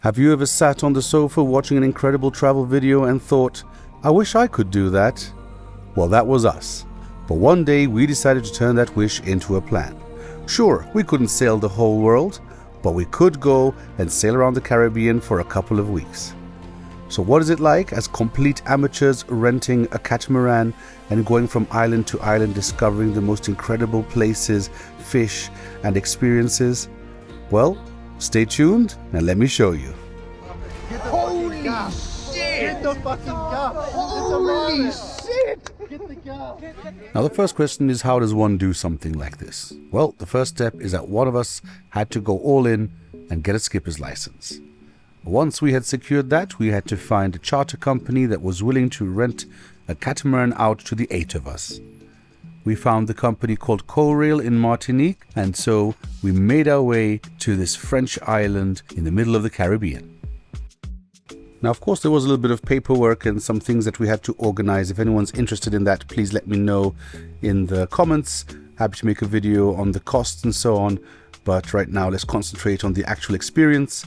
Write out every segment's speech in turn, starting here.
Have you ever sat on the sofa watching an incredible travel video and thought, I wish I could do that? Well, that was us. But one day we decided to turn that wish into a plan. Sure, we couldn't sail the whole world, but we could go and sail around the Caribbean for a couple of weeks. So what is it like as complete amateurs renting a catamaran and going from island to island discovering the most incredible places, fish and experiences? Well, stay tuned and let me show you. Holy shit! Get the fucking gap! Holy shit! Get the gap! Now the first question is, how does one do something like this? Well, the first step is that one of us had to go all in and get a skipper's license. Once we had secured that, we had to find a charter company that was willing to rent a catamaran out to the 8 of us. We found the company called Rail in Martinique, and so we made our way to this French island in the middle of the Caribbean. Now, of course, there was a little bit of paperwork and some things that we had to organize. If anyone's interested in that, please let me know in the comments. Happy to make a video on the costs and so on. But right now, let's concentrate on the actual experience.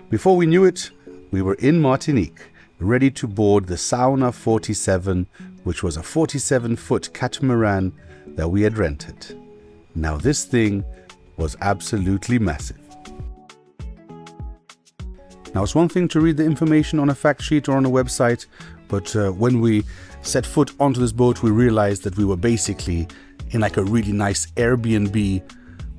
Before we knew it, we were in Martinique, ready to board the Saona 47, which was a 47-foot catamaran that we had rented. Now, this thing was absolutely massive. Now, it's one thing to read the information on a fact sheet or on a website, but when we set foot onto this boat, we realized that we were basically in like a really nice Airbnb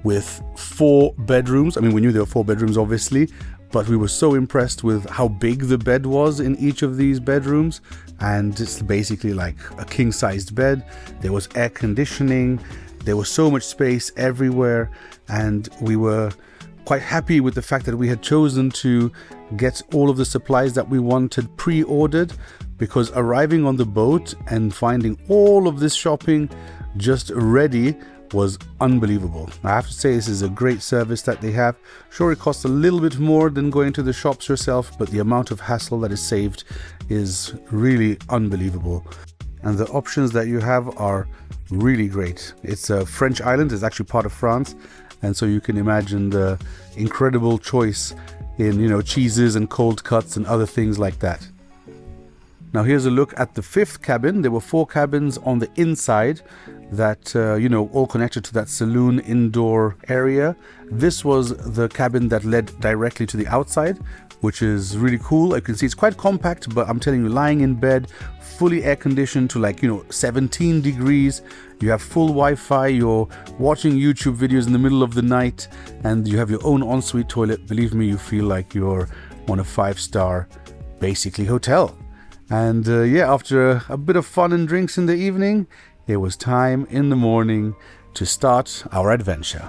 with 4 bedrooms. I mean, we knew there were 4 bedrooms, obviously, but we were so impressed with how big the bed was in each of these bedrooms. And it's basically like a king-sized bed. There was air conditioning. There was so much space everywhere. And we were quite happy with the fact that we had chosen to get all of the supplies that we wanted pre-ordered, because arriving on the boat and finding all of this shopping just ready was unbelievable. I have to say, this is a great service that they have. Sure, it costs a little bit more than going to the shops yourself, but the amount of hassle that is saved is really unbelievable. And the options that you have are really great. It's a French island, it's actually part of France, and so you can imagine the incredible choice in, you know, cheeses and cold cuts and other things like that. Now here's a look at the 5th cabin. There were 4 cabins on the inside that, all connected to that saloon indoor area. This was the cabin that led directly to the outside, which is really cool. You can see it's quite compact, but I'm telling you, lying in bed, fully air conditioned to 17 degrees. You have full Wi-Fi, you're watching YouTube videos in the middle of the night, and you have your own ensuite toilet. Believe me, you feel like you're on a 5-star, basically, hotel. And after a bit of fun and drinks in the evening, it was time in the morning to start our adventure.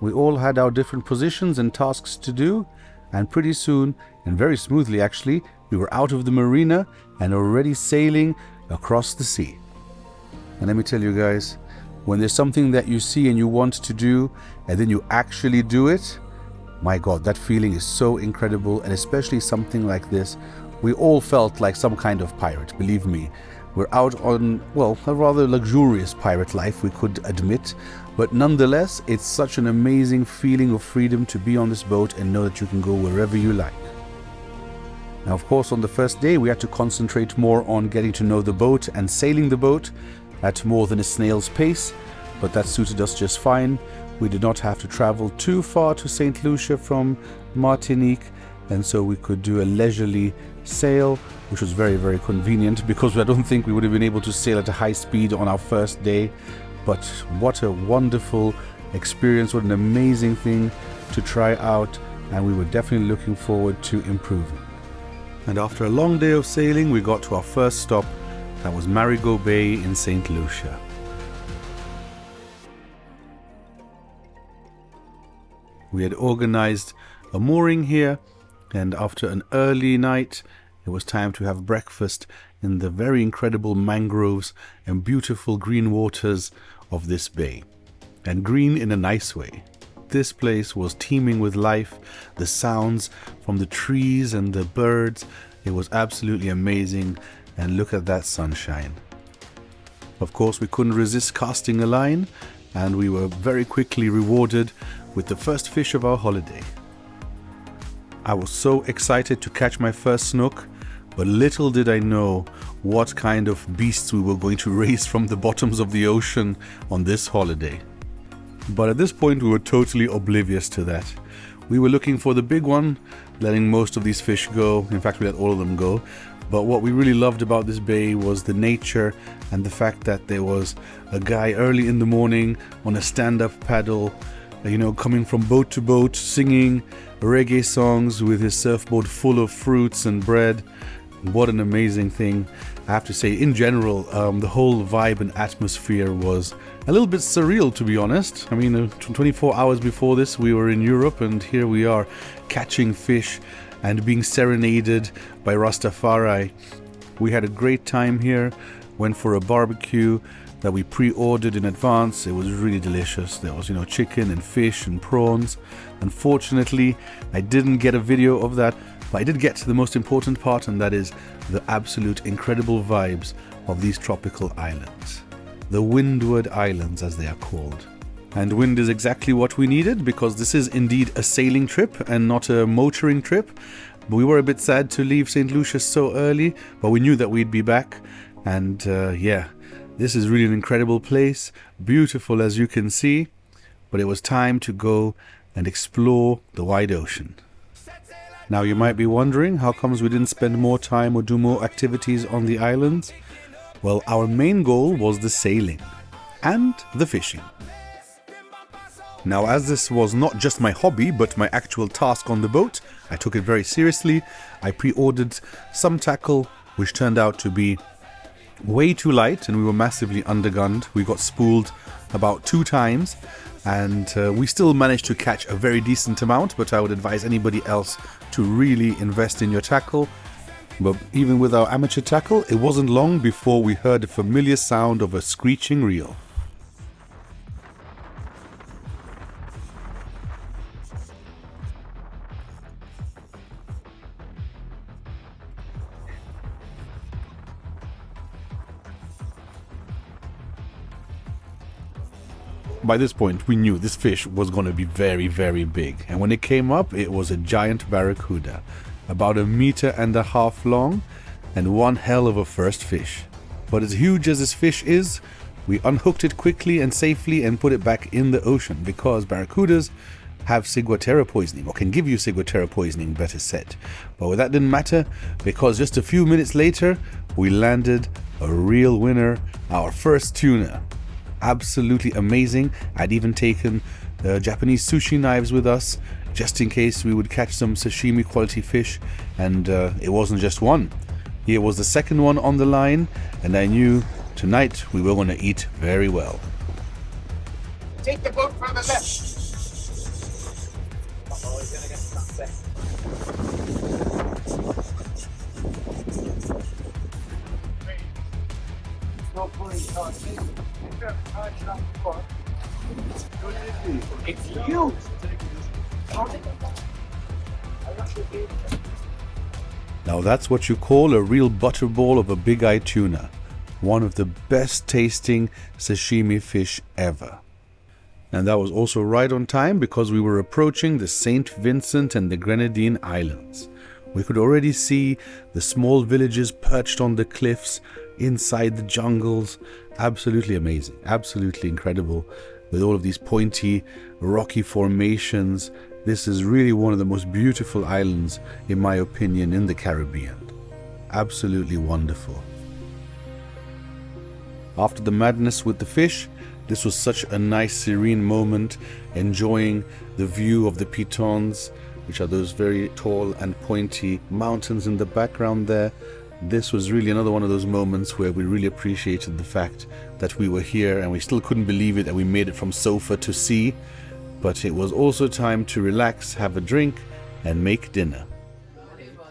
We all had our different positions and tasks to do, and pretty soon, and very smoothly actually, we were out of the marina and already sailing across the sea. And let me tell you guys, when there's something that you see and you want to do, and then you actually do it, my God, that feeling is so incredible. And especially something like this, we all felt like some kind of pirate, believe me. We're out on, a rather luxurious pirate life, we could admit. But nonetheless, it's such an amazing feeling of freedom to be on this boat and know that you can go wherever you like. Now, of course, on the first day, we had to concentrate more on getting to know the boat and sailing the boat at more than a snail's pace, but that suited us just fine. We did not have to travel too far to St. Lucia from Martinique, and so we could do a leisurely sail, which was very, very convenient, because I don't think we would have been able to sail at a high speed on our first day. But what a wonderful experience, what an amazing thing to try out, and we were definitely looking forward to improving. And after a long day of sailing, we got to our first stop. That was Marigot Bay in St. Lucia. We had organized a mooring here, and after an early night, it was time to have breakfast in the very incredible mangroves and beautiful green waters of this bay. And green in a nice way. This place was teeming with life, the sounds from the trees and the birds. It was absolutely amazing, and look at that sunshine. Of course, we couldn't resist casting a line, and we were very quickly rewarded with the first fish of our holiday. I was so excited to catch my first snook, but little did I know what kind of beasts we were going to raise from the bottoms of the ocean on this holiday. But at this point we were totally oblivious to that. We were looking for the big one, letting most of these fish go. In fact, we let all of them go. But what we really loved about this bay was the nature and the fact that there was a guy early in the morning on a stand-up paddle, coming from boat to boat, singing reggae songs with his surfboard full of fruits and bread. What an amazing thing. I have to say, in general, the whole vibe and atmosphere was a little bit surreal, to be honest. I mean, 24 hours before this, we were in Europe, and here we are catching fish and being serenaded by Rastafari. We had a great time here, went for a barbecue that we pre-ordered in advance. It was really delicious. There was, chicken and fish and prawns. Unfortunately, I didn't get a video of that, but I did get to the most important part, and that is the absolute incredible vibes of these tropical islands. The Windward Islands, as they are called. And wind is exactly what we needed, because this is indeed a sailing trip and not a motoring trip. We were a bit sad to leave St. Lucia so early, but we knew that we'd be back. And this is really an incredible place, beautiful as you can see, but it was time to go and explore the wide ocean. Now you might be wondering, how comes we didn't spend more time or do more activities on the islands? Well, our main goal was the sailing and the fishing. Now, as this was not just my hobby, but my actual task on the boat, I took it very seriously. I pre-ordered some tackle, which turned out to be way too light, and we were massively undergunned. We got spooled about 2 times, and we still managed to catch a very decent amount, but I would advise anybody else to really invest in your tackle. But even with our amateur tackle, it wasn't long before we heard the familiar sound of a screeching reel. By this point, we knew this fish was going to be very, very big. And when it came up, it was a giant barracuda, about 1.5 meters long, and one hell of a first fish. But as huge as this fish is, we unhooked it quickly and safely and put it back in the ocean, because barracudas have ciguatera poisoning, or can give you ciguatera poisoning, better said. But that didn't matter, because just a few minutes later, we landed a real winner, our first tuna. Absolutely amazing. I'd even taken Japanese sushi knives with us, just in case we would catch some sashimi quality fish, and it wasn't just one. Here was the second one on the line, and I knew tonight we were going to eat very well. Take the boat from the left. It's huge. Now that's what you call a real butterball of a big-eyed tuna. One of the best tasting sashimi fish ever. And that was also right on time, because we were approaching the St. Vincent and the Grenadine Islands. We could already see the small villages perched on the cliffs, inside the jungles. Absolutely amazing, absolutely incredible. With all of these pointy, rocky formations, this is really one of the most beautiful islands, in my opinion, in the Caribbean. Absolutely wonderful. After the madness with the fish, this was such a nice, serene moment, enjoying the view of the pitons, which are those very tall and pointy mountains in the background there. This was really another one of those moments where we really appreciated the fact that we were here, and we still couldn't believe it that we made it from sofa to sea. But it was also time to relax, have a drink, and make dinner.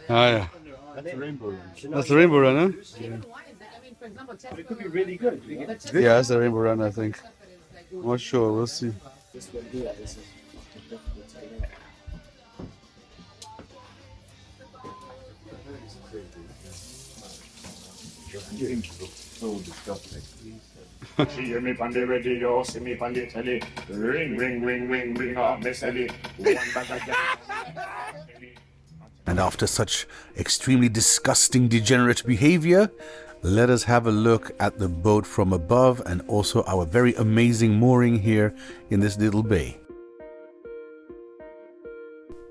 Ah, yeah. That's a rainbow run. That's the rainbow run, huh? But it could be really good. Yeah, that's the rainbow run, I think. I'm not sure, we'll see. This one here, this is so disgusting. See me pande radio, see me pande telly. Ring, ring, ring, ring, ring up, Miss Ellie. One back again. And after such extremely disgusting, degenerate behavior, let us have a look at the boat from above and also our very amazing mooring here in this little bay.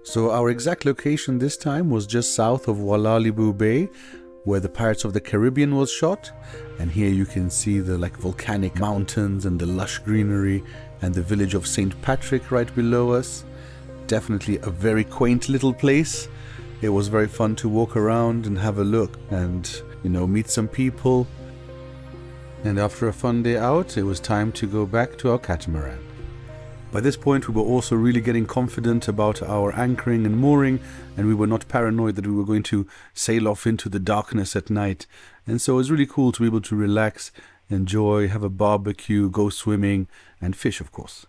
So our exact location this time was just south of Walalibu Bay, where the Pirates of the Caribbean was shot. And here you can see the volcanic mountains and the lush greenery and the village of St. Patrick right below us. Definitely a very quaint little place. It was very fun to walk around and have a look and, meet some people. And after a fun day out, it was time to go back to our catamaran. By this point, we were also really getting confident about our anchoring and mooring, and we were not paranoid that we were going to sail off into the darkness at night. And so it was really cool to be able to relax, enjoy, have a barbecue, go swimming, and fish, of course.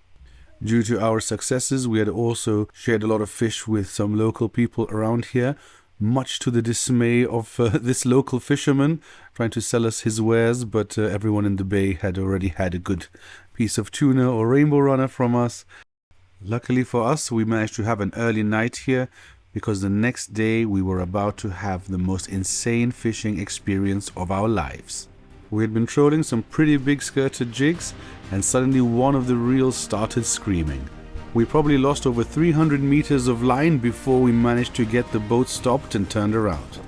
Due to our successes, we had also shared a lot of fish with some local people around here, much to the dismay of this local fisherman trying to sell us his wares, but everyone in the bay had already had a good piece of tuna or rainbow runner from us. Luckily for us, we managed to have an early night here, because the next day we were about to have the most insane fishing experience of our lives. We had been trolling some pretty big skirted jigs, and suddenly one of the reels started screaming. We probably lost over 300 meters of line before we managed to get the boat stopped and turned around.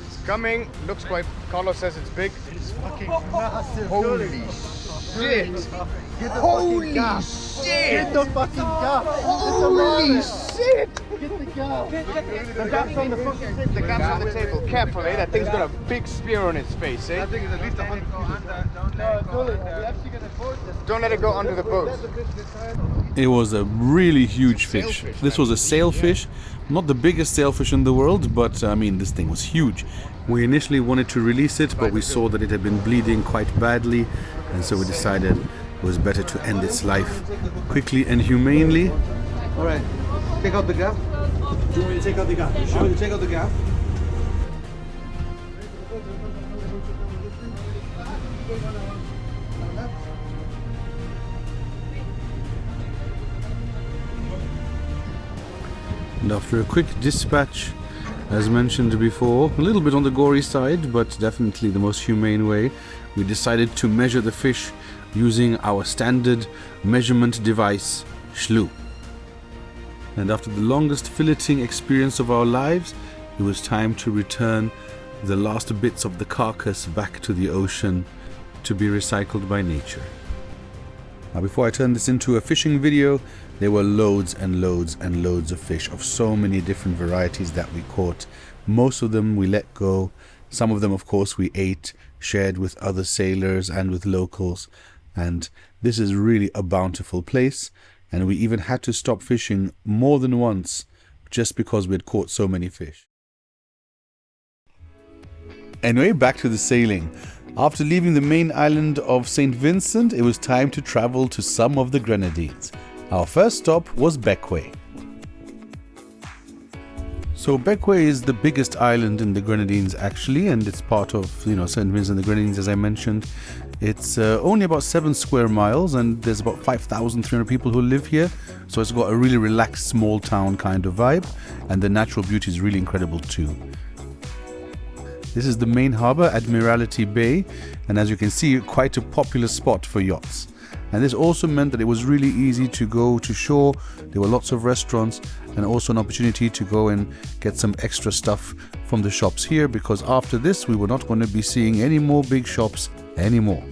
It's coming. Looks quite. Carlos says it's big. It's fucking massive. Holy shit! Holy shit! Get the fucking gaff! Holy shit! Get the gaff! The gap's on the fucking table. The gap's on the table. Careful, eh? That thing's got a big spear on its face, eh? That thing is at least 100 Don't let it go under the boat. It was a really huge fish. This was a sailfish, not the biggest sailfish in the world, but this thing was huge. We initially wanted to release it, but we saw that it had been bleeding quite badly, and so we decided it was better to end its life quickly and humanely. Alright, take out the gaff. Do you want me to take out the gaff? You sure? You take out the gaff? And after a quick dispatch, as mentioned before, a little bit on the gory side, but definitely the most humane way, we decided to measure the fish using our standard measurement device, Schlu. And after the longest filleting experience of our lives, it was time to return the last bits of the carcass back to the ocean to be recycled by nature. Now, before I turn this into a fishing video, there were loads and loads and loads of fish of so many different varieties that we caught. Most of them we let go. Some of them, of course, we ate, shared with other sailors and with locals. And this is really a bountiful place. And we even had to stop fishing more than once just because we had caught so many fish. Anyway, back to the sailing. After leaving the main island of St. Vincent, it was time to travel to some of the Grenadines. Our first stop was Bequia. So Bequia is the biggest island in the Grenadines actually, and it's part of, St. Vincent and the Grenadines, as I mentioned. It's only about 7 square miles, and there's about 5,300 people who live here. So it's got a really relaxed small town kind of vibe, and the natural beauty is really incredible too. This is the main harbor, Admiralty Bay, and as you can see, quite a popular spot for yachts. And this also meant that it was really easy to go to shore. There were lots of restaurants and also an opportunity to go and get some extra stuff from the shops here, because after this we were not going to be seeing any more big shops anymore.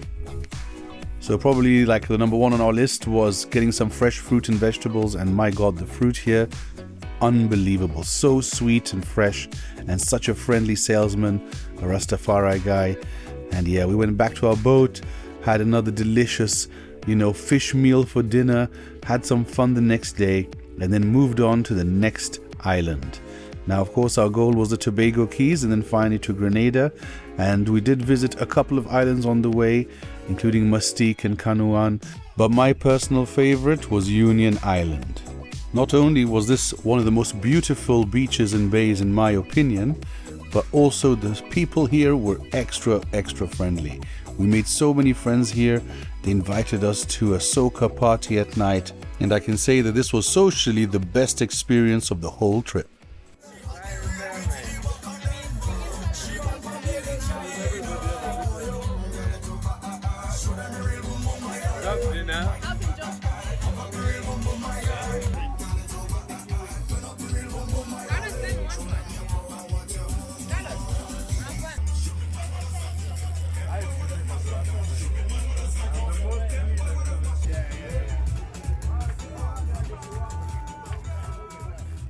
So probably like the number one on our list was getting some fresh fruit and vegetables, and my god, the fruit here, unbelievable, so sweet and fresh, and such a friendly salesman, a Rastafari guy. And yeah, we went back to our boat, had another delicious fish meal for dinner, had some fun the next day, and then moved on to the next island. Now, of course, our goal was the Tobago Cays and then finally to Grenada, and we did visit a couple of islands on the way, including Mustique and Canoan, but my personal favorite was Union Island. Not only was this one of the most beautiful beaches and bays in my opinion, but also the people here were extra friendly. We made so many friends here. They invited us to a soca party at night, And I can say that this was socially the best experience of the whole trip.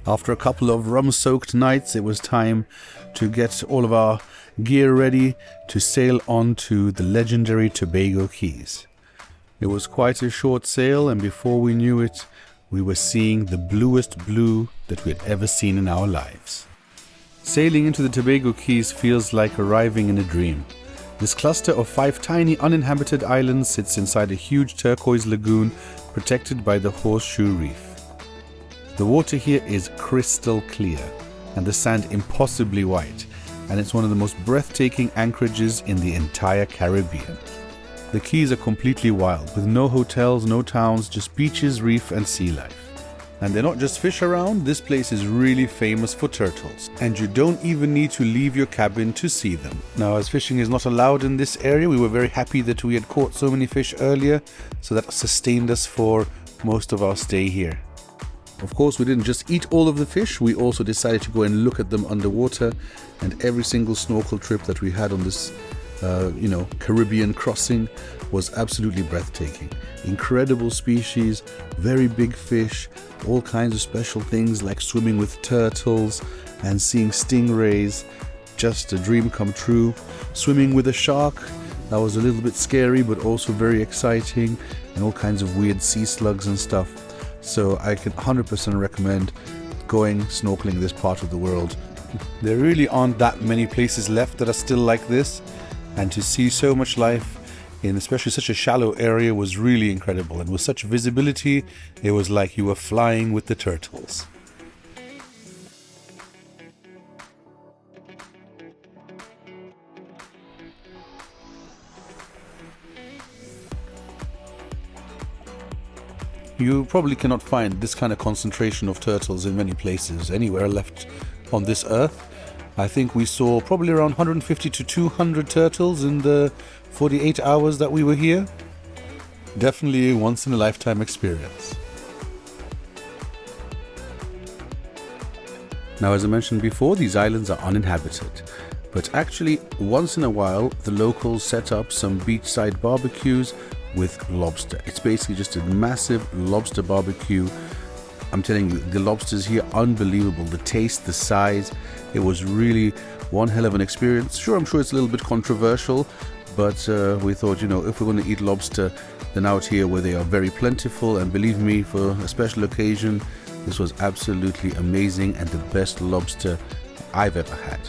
After a couple of rum-soaked nights, it was time to get all of our gear ready to sail on to the legendary Tobago Cays. It was quite a short sail, and before we knew it, we were seeing the bluest blue that we had ever seen in our lives. Sailing into the Tobago Cays feels like arriving in a dream. This cluster of 5 tiny uninhabited islands sits inside a huge turquoise lagoon protected by the Horseshoe Reef. The water here is crystal clear and the sand impossibly white, and it's one of the most breathtaking anchorages in the entire Caribbean. The Cays are completely wild, with no hotels, no towns, just beaches, reef and sea life. And they're not just fish around, this place is really famous for turtles, and you don't even need to leave your cabin to see them. Now, as fishing is not allowed in this area, we were very happy that we had caught so many fish earlier, so that sustained us for most of our stay here. Of course, we didn't just eat all of the fish, we also decided to go and look at them underwater, and every single snorkel trip that we had on this Caribbean crossing was absolutely breathtaking. Incredible species, very big fish, all kinds of special things like swimming with turtles and seeing stingrays, just a dream come true. Swimming with a shark, that was a little bit scary but also very exciting, and all kinds of weird sea slugs and stuff. So I can 100% recommend going snorkeling this part of the world. There really aren't that many places left that are still like this, and to see so much life in especially such a shallow area was really incredible, and with such visibility it was like you were flying with the turtles. You probably cannot find this kind of concentration of turtles in many places anywhere left on this earth. I think we saw probably around 150 to 200 turtles in the 48 hours that we were here. Definitely a once in a lifetime experience. Now, as I mentioned before, these islands are uninhabited, but actually once in a while the locals set up some beachside barbecues with lobster. It's basically just a massive lobster barbecue. I'm telling you, the lobsters here, unbelievable. The taste, the size, it was really one hell of an experience. Sure, I'm sure it's a little bit controversial, but we thought, if we're going to eat lobster, then out here where they are very plentiful, and believe me, for a special occasion, this was absolutely amazing and the best lobster I've ever had.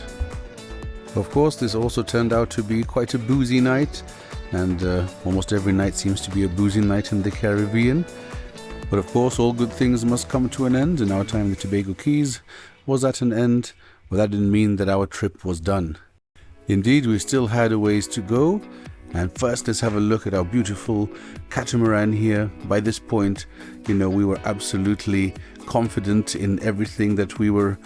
Of course, this also turned out to be quite a boozy night, and almost every night seems to be a boozy night in the Caribbean. But of course, all good things must come to an end, and our time in the Tobago Cays was at an end, but that didn't mean that our trip was done. Indeed, we still had a ways to go, and first let's have a look at our beautiful catamaran here. By this point, we were absolutely confident in everything that we were,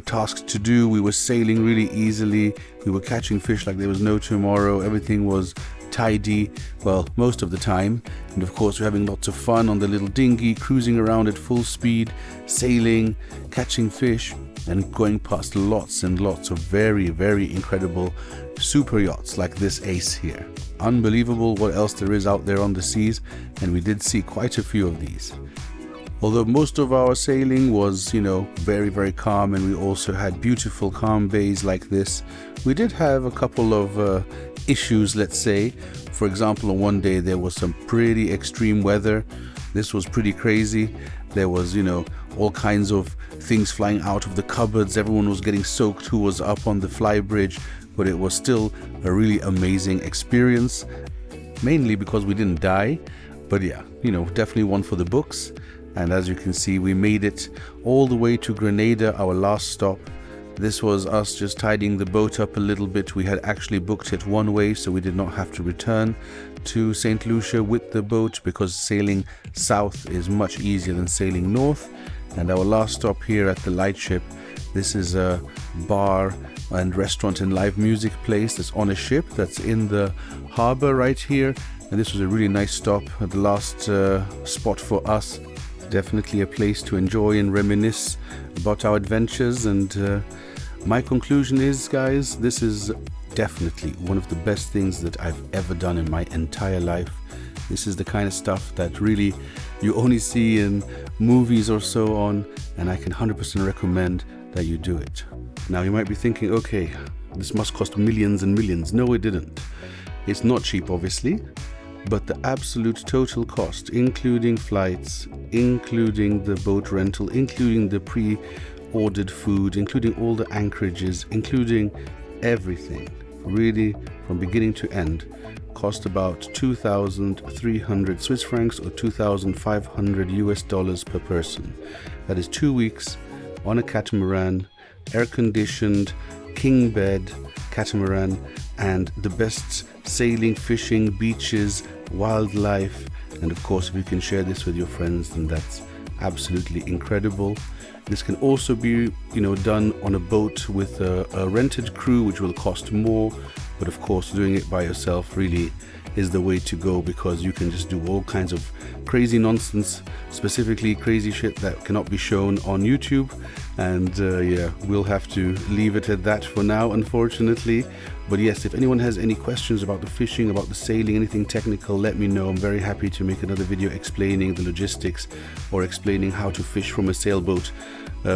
tasked to do. We were sailing really easily, we were catching fish like there was no tomorrow, everything was tidy, well, most of the time, and of course we're having lots of fun on the little dinghy, cruising around at full speed, sailing, catching fish, and going past lots and lots of very, very incredible super yachts like this Ace here. Unbelievable what else there is out there on the seas, and we did see quite a few of these. Although most of our sailing was, very, very calm, and we also had beautiful calm bays like this, we did have a couple of issues, let's say. For example, on one day there was some pretty extreme weather. This was pretty crazy. There was, all kinds of things flying out of the cupboards. Everyone was getting soaked who was up on the fly bridge, but it was still a really amazing experience, mainly because we didn't die. But yeah, definitely one for the books. And as you can see, we made it all the way to Grenada, our last stop. This was us just tidying the boat up a little bit. We had actually booked it one way, so we did not have to return to St. Lucia with the boat, because sailing south is much easier than sailing north. And our last stop here at the lightship, this is a bar and restaurant and live music place that's on a ship that's in the harbor right here. And this was a really nice stop at the last spot for us. Definitely a place to enjoy and reminisce about our adventures. And my conclusion is, guys, this is definitely one of the best things that I've ever done in my entire life. This is the kind of stuff that really you only see in movies or so on, and I can 100% recommend that you do it. Now you might be thinking, okay, this must cost millions and millions. No, it didn't. It's not cheap, obviously, but the absolute total cost, including flights, including the boat rental, including the pre-ordered food, including all the anchorages, including everything, really from beginning to end, cost about 2,300 Swiss francs or 2,500 US dollars per person. That is 2 weeks on a catamaran, air-conditioned, king bed catamaran, and the best sailing, fishing, beaches, wildlife. And of course, if you can share this with your friends, then that's absolutely incredible. This can also be, done on a boat with a rented crew, which will cost more. But of course, doing it by yourself really is the way to go, because you can just do all kinds of crazy nonsense, specifically crazy shit that cannot be shown on YouTube. And yeah, we'll have to leave it at that for now, unfortunately. But yes, if anyone has any questions about the fishing, about the sailing, anything technical, let me know. I'm very happy to make another video explaining the logistics or explaining how to fish from a sailboat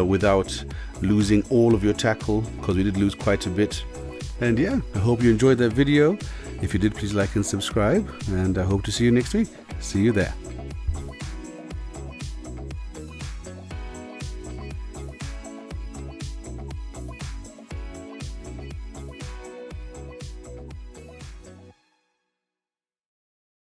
without losing all of your tackle, because we did lose quite a bit. And yeah, I hope you enjoyed that video. If you did, please like and subscribe, and I hope to see you next week. See you there.